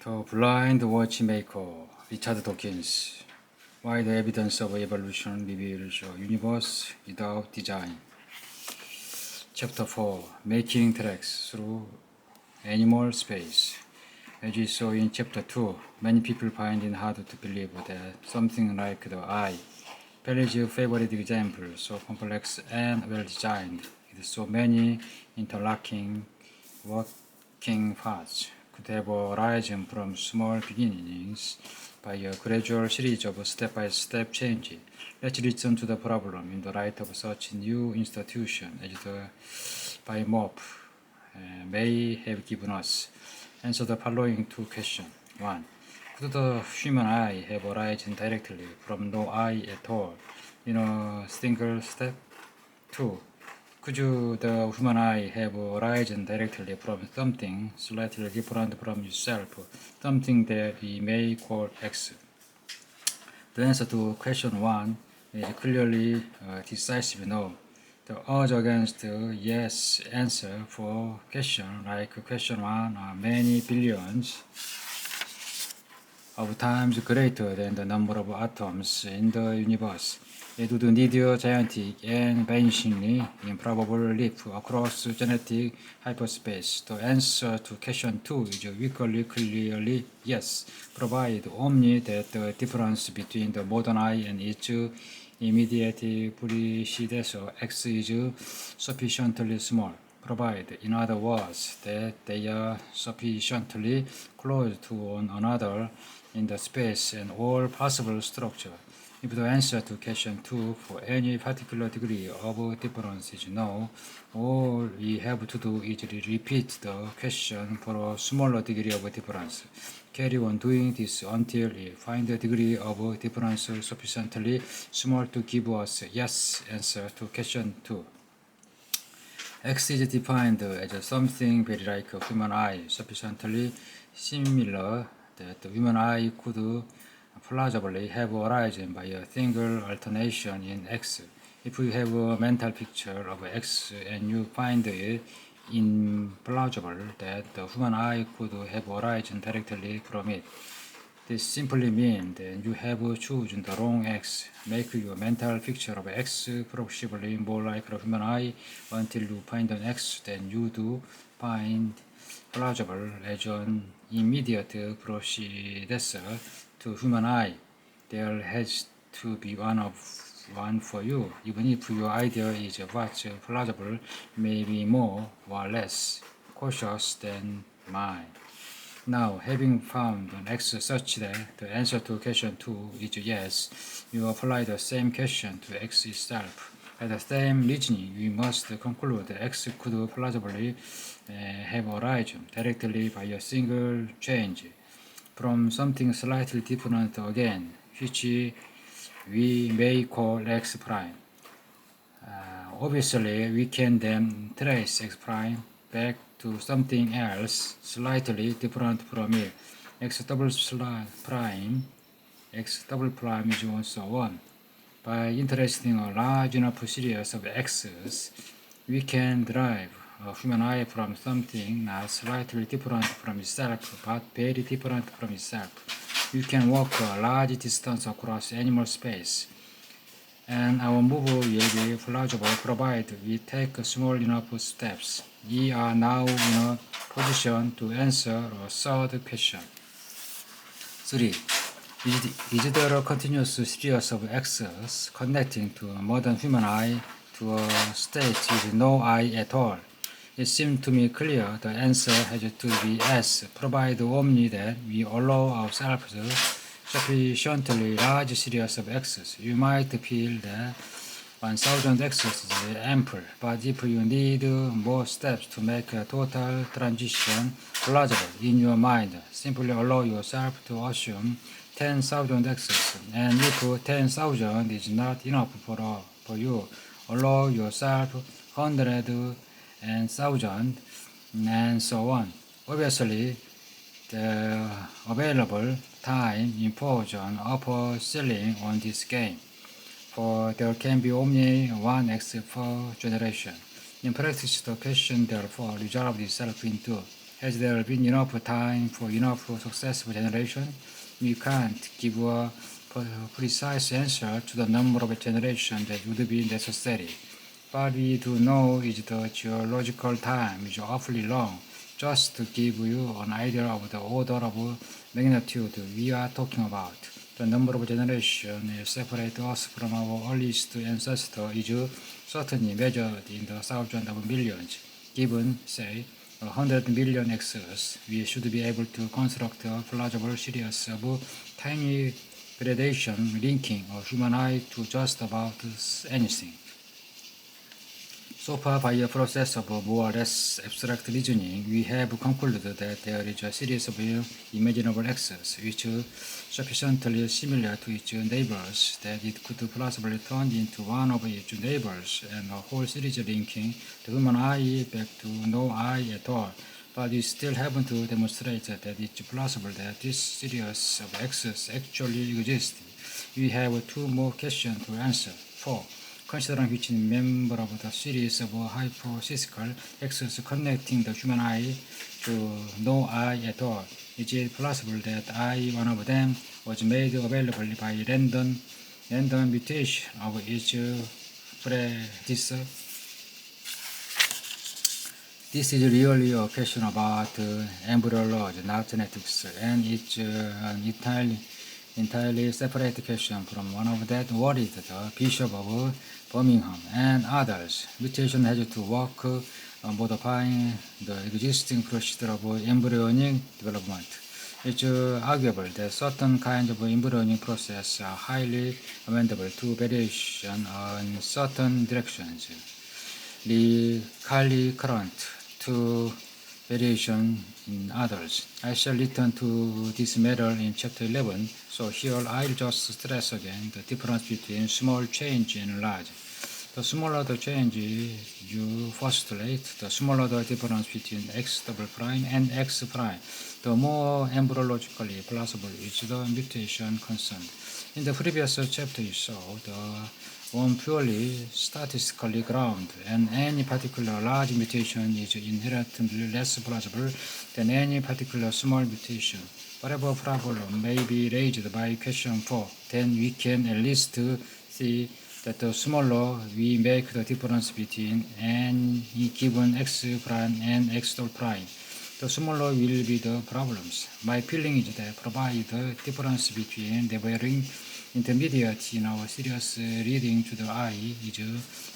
The Blind Watchmaker, Richard Dawkins. Why the evidence of evolution reveals a universe without design. Chapter 4. Making tracks through animal space. As we saw in Chapter 2, many people find it hard to believe that something like the eye, Perry's favorite example, so complex and well designed, with so many interlocking working parts, could have arisen from small beginnings by a gradual series of step-by-step changes. Let's listen to the problem in the light of such new institution as the BIMOP may have given us. Answer the following two questions. 1. Could the human eye have arisen directly from no eye at all in a single step? 2. Could the human eye have arisen directly from something slightly different from itself, something that we may call X? The answer to question 1 is clearly decisive no. The odds against yes answer for question like question 1 are many billions of times greater than the number of atoms in the universe. It would need a gigantic and vanishingly improbable leap across genetic hyperspace. The answer to question 2 is equally clearly yes, provided only that the difference between the modern eye and its immediate predecessor X is sufficiently small. Provided, in other words, that they are sufficiently close to one another in the space and all possible structure. If the answer to question 2 for any particular degree of difference is no, all we have to do is repeat the question for a smaller degree of difference. Carry on doing this until we find the degree of difference sufficiently small to give us yes answer to question 2. X is defined as something very like a human eye, sufficiently similar that the human eye could plausibly have arisen by a single alternation in X. If you have a mental picture of X and you find it implausible that the human eye could have arisen directly from it, this simply means that you have chosen the wrong X. Make your mental picture of X progressively more like a human eye until you find an X that you do find plausible as an immediate predecessor to human eye. There has to be one for you, even if your idea is what's plausible, maybe more or less cautious than mine. Now, having found an X such that the answer to question 2 is yes, you apply the same question to X itself. By the same reasoning, we must conclude that X could plausibly have arisen directly by a single change from something slightly different again, which we may call X prime. Obviously, we can then trace X prime back to something else slightly different from it. X double prime is also 1. By interesting a large enough series of X's, we can derive a human eye from something not slightly different from itself, but very different from itself. We can walk a large distance across animal space, and our move will be plausible provided we take small enough steps. We are now in a position to answer a third question. 3. Is there a continuous series of X's connecting to a modern human eye to a state with no eye at all? It seems to me clear the answer has to be yes, provided only that we allow ourselves sufficiently large series of X's. You might feel that 1000 X's is ample, but if you need more steps to make a total transition plausible in your mind, simply allow yourself to assume 10,000 X's, and if 10,000 is not enough for you, allow yourself 100 and 1,000 and so on. Obviously, the available time imposes an upper ceiling on this game, for there can be only one X per generation. In practice, the question therefore resolves itself into Has there been enough time for enough successful generation? We can't give a precise answer to the number of generations that would be necessary. But we do know is the geological time is awfully long. Just to give you an idea of the order of magnitude we are talking about, the number of generations separate us from our earliest ancestor is certainly measured in the thousands of millions. Given, say, 100 million X's, we should be able to construct a plausible series of tiny gradation linking a human eye to just about anything. So far, by a process of more or less abstract reasoning, we have concluded that there is a series of imaginable X's which are sufficiently similar to its neighbors that it could plausibly turn into one of its neighbors, and a whole series linking the human eye back to no eye at all. But we still haven't to demonstrate that it's plausible that this series of X's actually exists. We have two more questions to answer. 4. Considering which member of the series of hypothetical X's connecting the human eye to no eye at all, is it possible that one of them, was made available by random mutation of its predecessor? This is really a question about embryology, not genetics, and it's an entirely separate question from one of that worried the Bishop of Birmingham and others. Mutation has to work modifying the existing procedure of embryonic development. It's arguable that certain kinds of embryonic process are highly amendable to variation in certain directions. Highly current to variation in others. I shall return to this matter in chapter 11, so here I'll just stress again the difference between small change and large. The smaller the change you postulate, the smaller the difference between x double prime and x prime, the more embryologically plausible is the mutation concerned. In the previous chapter you saw the one purely statistically grounded, and any particular large mutation is inherently less plausible than any particular small mutation. Whatever problem may be raised by question 4, then we can at least see that the smaller we make the difference between any given x prime and x double prime, the smaller will be the problems. My feeling is that provided the difference between the varying intermediate in our series leading to the eye is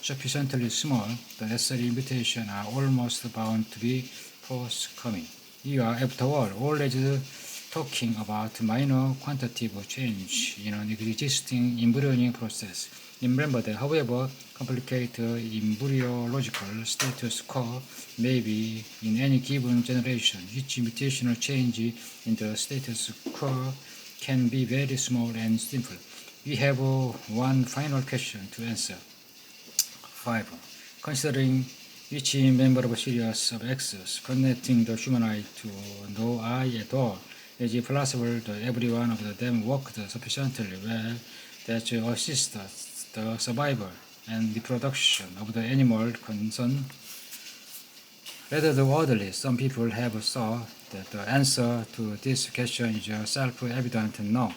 sufficiently small, the necessary mutations are almost bound to be forthcoming. We are, after all, always talking about minor quantitative change in an existing embryonic process. Remember that however complicated embryological status quo may be in any given generation, each mutational change in the status quo can be very small and simple. We have one final question to answer. 5. Considering which member of a series of X's connecting the human eye to no eye at all, is it possible that every one of them worked sufficiently well that assist the survival and reproduction of the animal concerned? Rather oddly, some people have thought that the answer to this question is self-evident no.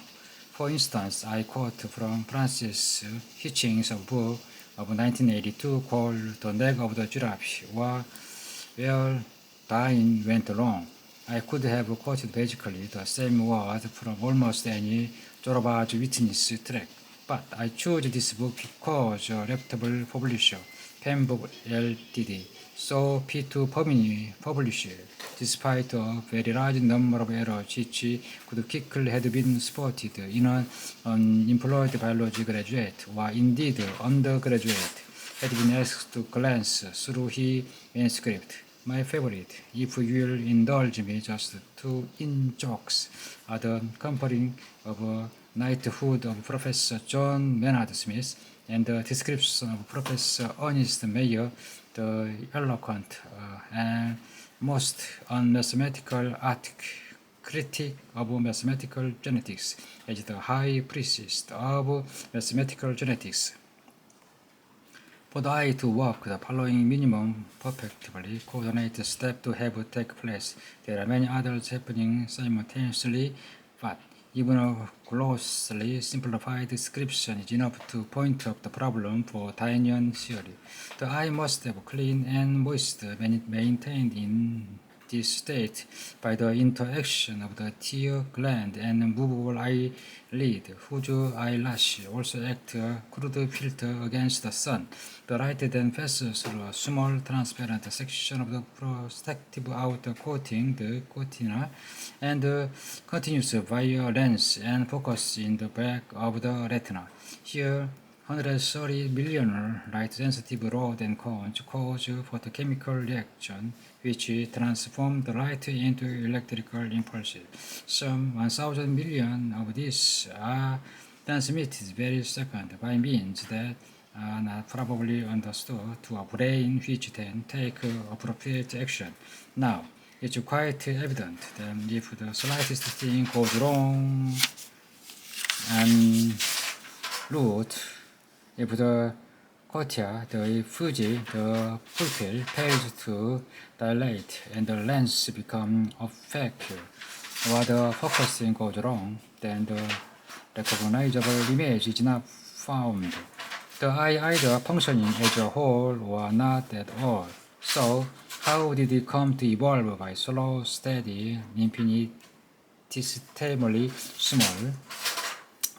For instance, I quote from Francis Hitchings' book of 1982 called The Neck of the Giraffe, where dying went wrong. I could have quoted basically the same word from almost any Jorobage witness track, but I chose this book because a reputable publisher, Pembroke Ltd., saw P2 published, despite a very large number of errors which could quickly have been spotted in an unemployed biology graduate, or indeed undergraduate, had been asked to glance through his manuscript. My favorite, if you will indulge me just two in-jokes, are the comparing of knighthood of Professor John Maynard Smith and the description of Professor Ernest Mayer, the eloquent and most unmathematical critic of mathematical genetics, as the high priest of mathematical genetics. For the eye to work, the following minimum perfectly coordinated steps to have take place. There are many others happening simultaneously, but even a grossly simplified description is enough to point out the problem for Dainian theory. The eye must have clean and moist maintained in this state by the interaction of the tear gland and movable eyelid, whose eyelash also act a crude filter against the sun. The light then passes through a small transparent section of the protective outer coating, the cortina, and continues via lens and focus in the back of the retina. Here, 130 million light-sensitive rods and cones cause photochemical reaction, which transform the light into electrical impulses. Some 1,000 million of these are transmitted very second by means that are not probably understood to a brain which then take appropriate action. Now, it's quite evident that if the slightest thing goes wrong and root, if the cortea, the Fuji, the pupil fails to dilate and the lens becomes opaque, or the focusing goes wrong, then the recognizable image is not found. The eye either functioning as a whole or not at all. So, how did it come to evolve by slow, steady, infinitesimally small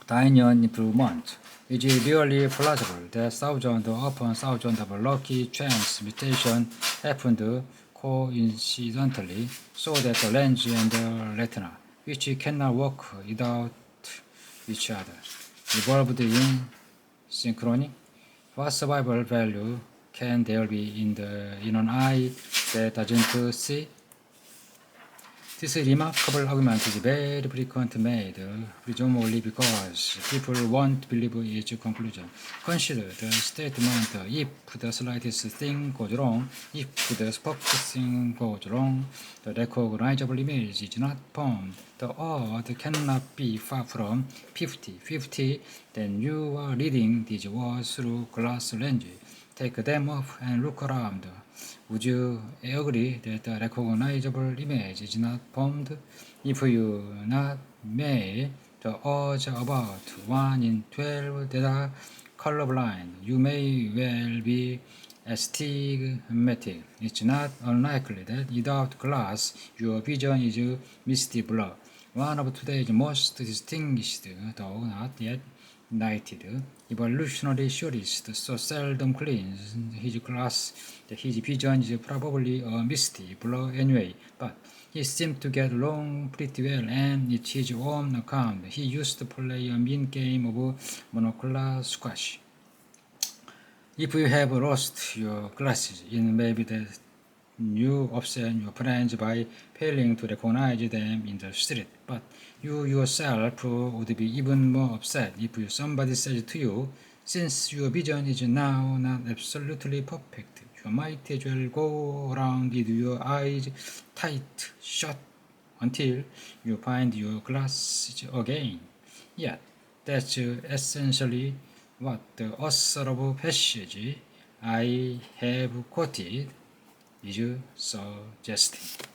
Dainian improvement? It is really plausible that thousands upon thousands of lucky chance mutations happened coincidentally, so that the lens and the retina, which cannot work without each other, evolved in synchrony. What survival value can there be in an eye that doesn't see? This remarkable argument is very frequently made, presumably because people won't believe its conclusion. Consider the statement: if the slightest thing goes wrong, if the focusing goes wrong, the recognizable image is not formed. The odds cannot be far from 50-50. Then you are reading these words through glass lenses. Take them off and look around. Would you agree that the recognizable image is not formed? If you not may, the odds are about 1 in 12 that are colorblind. You may well be astigmatic. It's not unlikely that without glass, your vision is misty blur. One of today's most distinguished, though not yet knighted, evolutionary theorist so seldom cleans his glass that his vision is probably a misty blur anyway, but he seemed to get along pretty well, and it's his own account. He used to play a mean game of monocular squash. If you have lost your glasses, it may be that you upset your friends by failing to recognize them in the street, but you yourself would be even more upset if somebody says to you, since your vision is now not absolutely perfect, you might as well go around with your eyes tight shut until you find your glasses again. Yet, that's essentially what the author of passage I have quoted is suggesting.